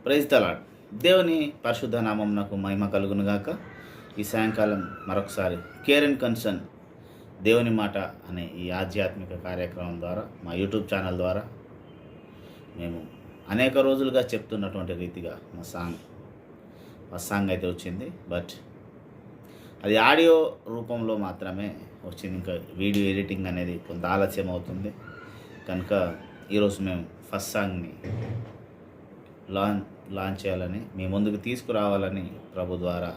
Praise the lord. దేవుని పరిశుద్ధ నామమునకు మహిమ కలుగునుగాక. ఈ సాయంకాలం మరొకసారి కేర్ అండ్ కన్సర్న్ దేవుని మాట అనే ఈ ఆధ్యాత్మిక కార్యక్రమం ద్వారా మా యూట్యూబ్ ఛానల్ ద్వారా మేము అనేక రోజులుగా చెప్తున్నటువంటి రీతిగా మా సాంగ్ అయితే వచ్చింది. బట్ అది ఆడియో రూపంలో మాత్రమే వచ్చింది. ఇంకా వీడియో ఎడిటింగ్ అనేది కొంత ఆలస్యం అవుతుంది కనుక ఈరోజు మేము ఫస్ట్ సాంగ్ని లాంచ్ చేయాలని, మీ ముందుకు తీసుకురావాలని ప్రభు ద్వారా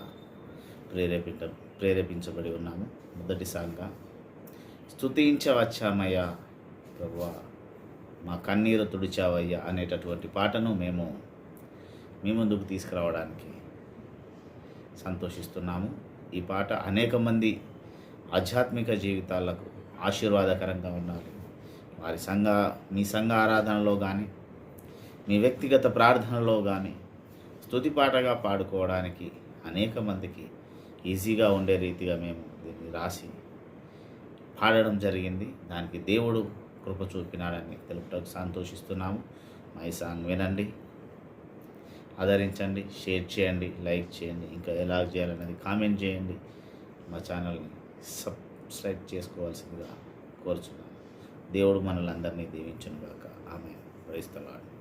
ప్రేరేపించబడి ఉన్నాము. మొదటి సాంగ్గా స్తుతించవచ్చామయ్యా ప్రభువా, మా కన్నీరు తుడిచావయ్యా అనేటటువంటి పాటను మేము మీ ముందుకు తీసుకురావడానికి సంతోషిస్తున్నాము. ఈ పాట అనేక మంది ఆధ్యాత్మిక జీవితాలకు ఆశీర్వాదకరంగా ఉండాలి. వారి మీ సంఘ ఆరాధనలో కానీ, మీ వ్యక్తిగత ప్రార్థనలో కానీ స్తుతి పాటగా పాడుకోవడానికి అనేక మందికి ఈజీగా ఉండే రీతిగా మేము దీన్ని రాసి పాడడం జరిగింది. దానికి దేవుడు కృప చూపినాడని తెలుపుటకు సంతోషిస్తున్నాము. మా ఈ సాంగ్ వినండి, ఆదరించండి, షేర్ చేయండి, లైక్ చేయండి, ఇంకా ఎలా చేయాలనేది కామెంట్ చేయండి. మా ఛానల్ని సబ్స్క్రైబ్ చేసుకోవాల్సిందిగా కోరుచున్నాను. దేవుడు మనల్ని అందరినీ దీవించును గాక. ఆమేన్. Praise the lord.